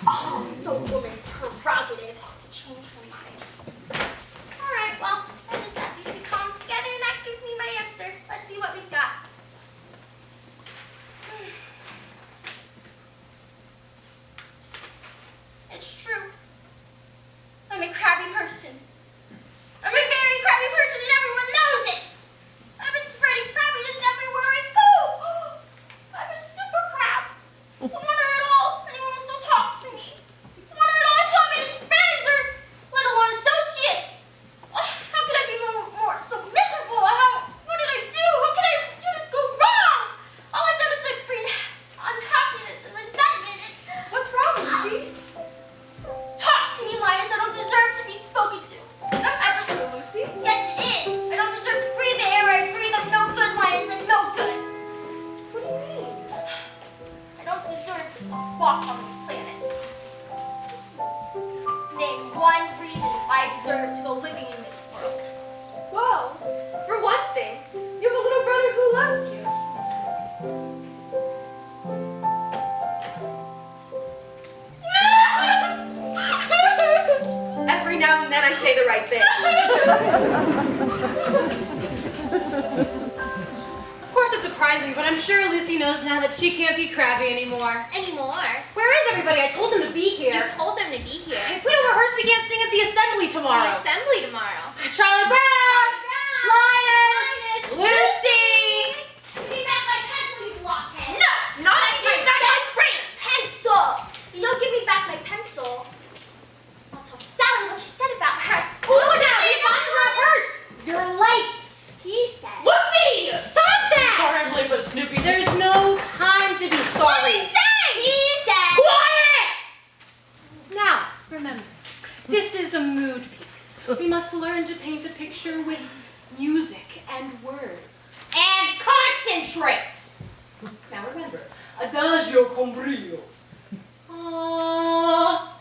Oh, it's a woman's prerogative to change her mind. Alright, well, I just add these two columns together and that gives me my answer. Let's see what we've got. It's true. I'm a crabby person. I'm a very crabby person and everyone knows it. I've been spreading crabbiness everywhere I go. I'm a super crab. It's a wonder at all anyone will still talk to me. It's a wonder at all I still have any friends or let alone associates. How could I be more so miserable? What did I do? What could I do to go wrong? All I've done is like bring unhappiness and resentment. What's wrong, Lucy? Talk to me, Linus. I don't deserve to be spoken to. That's not true, Lucy. Yes, it is. I don't deserve to breathe the air I breathe. I'm no good, Linus. I'm no good. What do you mean? I don't deserve to walk on this planet. Name one reason why I deserve to go living in this world. Well, for one thing, you have a little brother who loves you. Every now and then I say the right thing. Of course, it's a surprising, but I'm sure Lucy knows now that she can't be crabby anymore. Anymore. Where is everybody? I told them to be here. You told them to be here. If we don't rehearse, we can't sing at the assembly tomorrow. The assembly tomorrow. Charlie Brown! Linus! Lucy! Give me back my pencil, you blockhead. No, not you, not my friend. Pencil. You don't give me back my pencil, I'll tell Sally what you said about her. Slow down! We have to rehearse! You're late! He said. Lucy! Stop that! Sorry I'm late, but Snoopy. There's no time to be sorry. He said. Quiet! Now, remember, this is a mood piece. We must learn to paint a picture with music and words. And concentrate! Now remember, adagio con brio. Ah.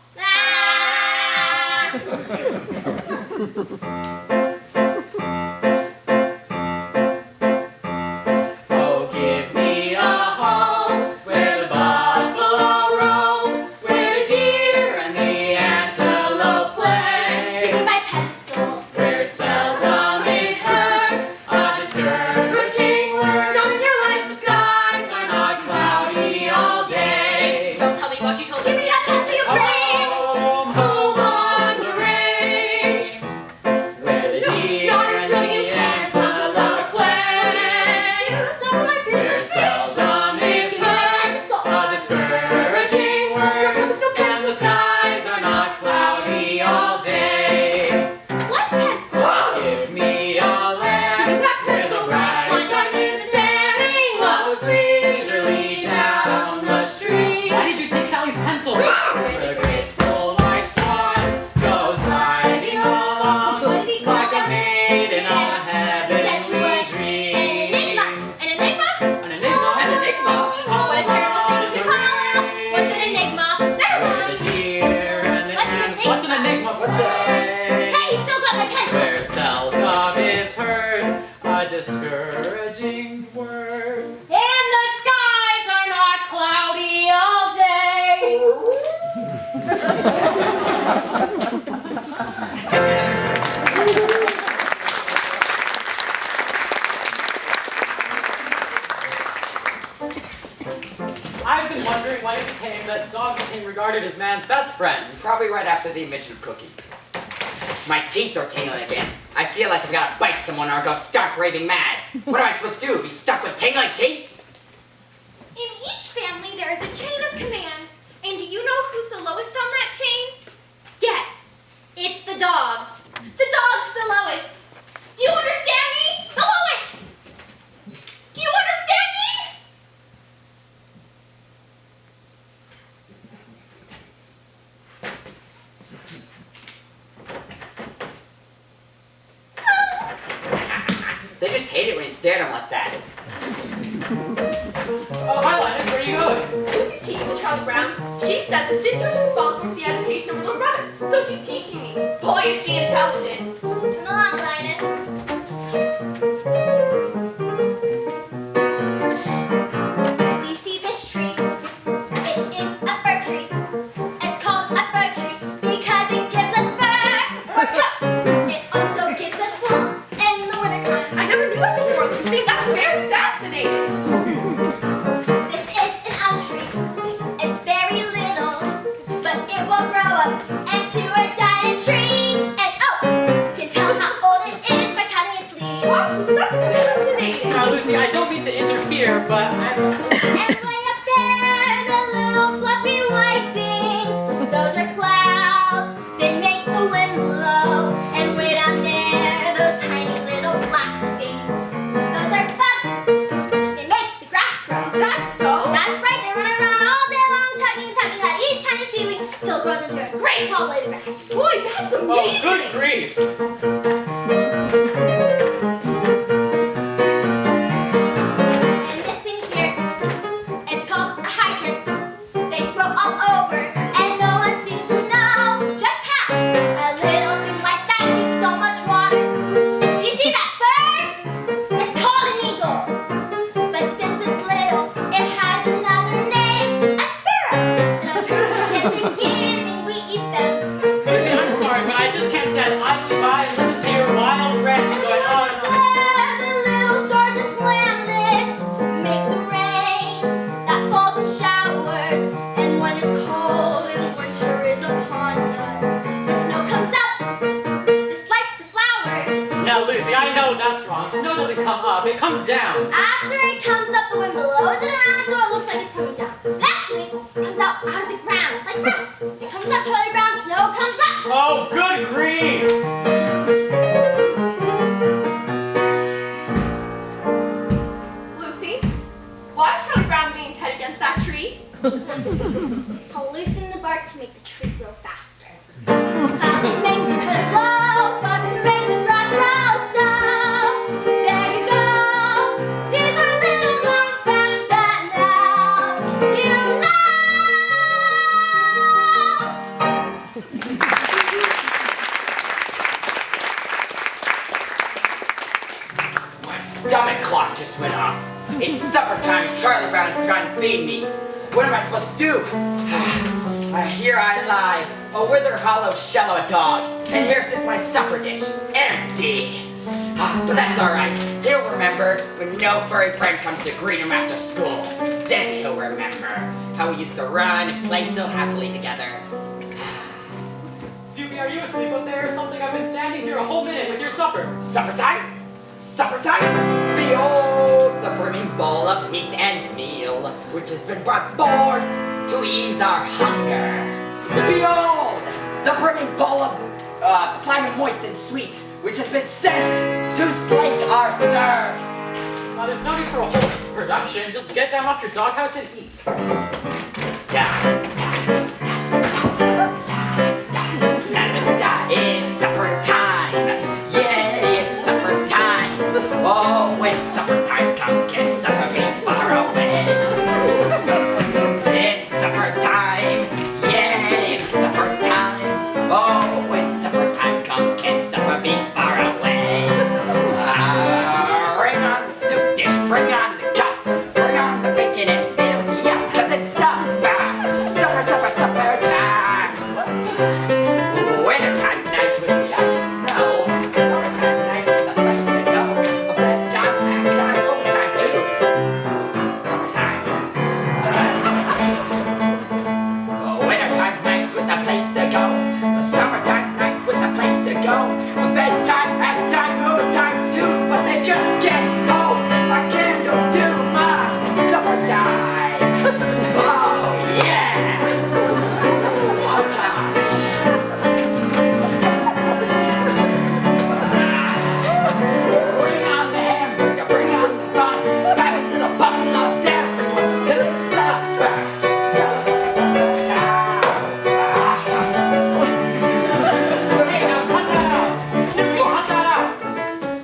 Oh, give me a home where the buffalo roam, where the deer and the antelope play, Give me my pencil. where seldom is heard a discouraging word. On your life, the skies are not cloudy all day. Don't tell me what you told Give me Lucy. that pencil, you brave. Home, home on the range, where the deer and the antelope play, You suffer my where feelings. seldom is heard a discouraging word, and the skies are not cloudy all day. What pencil? Give me a land where the bright diamond sand flows leisurely down the stream. Why did you take Sally's pencil? Where the graceful white swan goes gliding along like a maid in a heavenly dream. An enigma? An enigma, an enigma. What a terrible thing to call out. What's an enigma? Never Where the mind. deer and the What's an enigma? What's a Hey, you still got my pencil. where seldom is heard a discouraging word. And the skies are not cloudy all day. I've been wondering when it became that dog became regarded as man's best friend. Probably right after the invention of cookies. My teeth are tingling again. I feel like I've got to bite someone or go stark raving mad. What am I supposed to do? Be stuck with tingling teeth? In each family, there is a chain of command. And do you know who's the lowest on that chain? Guess. It's the dog. The dog's the lowest. Do you understand me? The lowest. Do you understand me? They just hate it when you stare at them like that. Oh, hi Linus, where are you going? Lucy's teaching with Charlie Brown. She says her sister's responsible for the education of her little brother, so she's teaching me. Boy, is she intelligent. Come along, Linus. Do you see this tree? It is a fir tree. It's called a fir tree because it gives us fur or coats. It also gives us wool in the wintertime. I never knew that before, Lucy. That's very fascinating. This is an elm tree. It's very little, but it will grow up into a giant tree. And oh, you can tell how old it is by counting its leaves. Wow, Lucy, that's fascinating. Now, Lucy, I don't mean to interfere, but And way up there, the little fluffy white things, those are clouds. They make the wind blow. And way down there, those tiny little black things, those are bugs. They make the grass grow. Is that so? That's right, they run around all day long, tugging and tugging at each tiny seaweed till it grows into a great tall blade of grass. Boy, that's amazing. oh, good grief! And this thing here, it's called a hydrant. They grow all over, and no one seems to know just how a little thing like that gives so much water. Do you see that bird? It's called an eagle. But since it's little, it has another name, a sparrow. And on Christmas and Thanksgiving, we eat them. Lucy, I'm sorry, but I just can't stand idly by and listen to your wild ranting going on and on. Where the little stars and planets come up, it comes down. After it comes up, the wind blows it around so it looks like it's coming down. But actually, it comes out of the ground, like grass. It comes up, Charlie Brown, snow comes up. Oh, good grief! Lucy, why is Charlie Brown being head against that tree? To loosen the bark to make the tree grow faster. Clouds will make the wind blow, bugs will make the grass grow. So, there you go. These are little known facts that now you know. My stomach clock just went off. It's supper time and Charlie Brown has forgotten to feed me. What am I supposed to do? Here I lie, a withered hollow shell of a dog. And here sits my supper dish, empty. But that's alright. He'll remember when no furry friend comes to greet him after school. Then he'll remember how we used to run and play so happily together. Snoopy, are you asleep up there or something? I've been standing here a whole minute with your supper. Supper time? Supper time? Behold the brimming bowl of meat and meal, which has been brought forth to ease our hunger. Behold the brimming bowl of fine and moist and sweet, which has been sent to slake our thirst. Now, there's no need for a whole production. Just get down off your doghouse and eat. It's supper time. Yay, it's supper time. Oh, when supper time comes, can supper be far away? It's supper time. Yay, it's supper time. Oh, when supper time comes, can supper be far away? Bring on the soup dish, bring on the cup, bring on the bacon and fill me up, 'cause it's supper, supper, supper, supper time. Winter time's nice with the ice and snow. Summertime's nice with the place to go. A bedtime, nap time, overtime too. Summertime. Winter time's nice with the place to go. Summertime's nice with the place to go. A bedtime, nap time, overtime too. But they just can't hold my candle to my supper time. Oh yeah. Oh gosh. Bring on the hamburger, bring on the bun. Papa's little puppy loves everyone, 'cause it's supper, supper, supper, supper time. Hey, now cut that out! Snoopy, cut that out!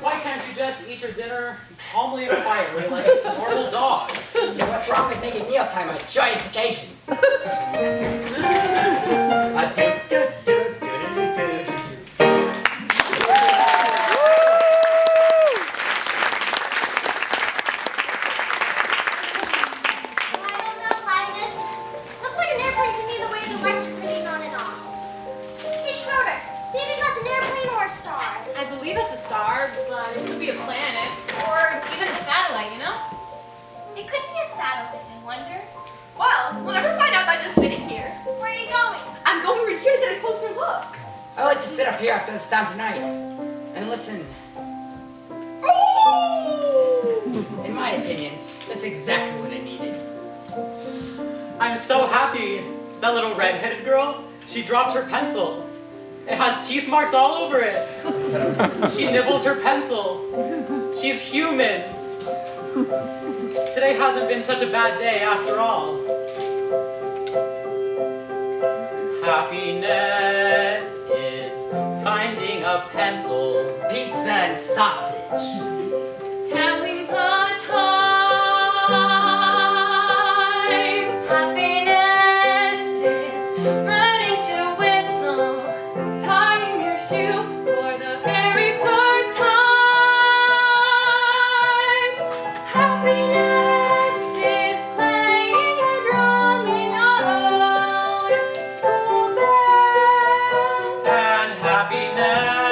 Why can't you just eat your dinner calmly and quietly like a normal dog? So what's wrong with making mealtime a joyous occasion? I don't know, Linus. Looks like an airplane to me the way the lights are flickering on and off. Hey, Schroeder, do you think that's an airplane or a star? I believe it's a star, but it could be a planet. Or even a satellite, you know? It could be a satellite, I wonder. Well, we'll never find out by just sitting here. Where are you going? I'm going over here to get a closer look. I like to sit up here after the sounds of night and listen. In my opinion, that's exactly what I needed. I'm so happy. That little red-headed girl, she dropped her pencil. It has teeth marks all over it. She nibbles her pencil. She's human. Today hasn't been such a bad day after all. Happiness is finding a pencil. Pizza and sausage. Telling the time. Happiness is learning to whistle. Tying your shoe for the very first time. Happiness is playing a drum in our own school band. And happiness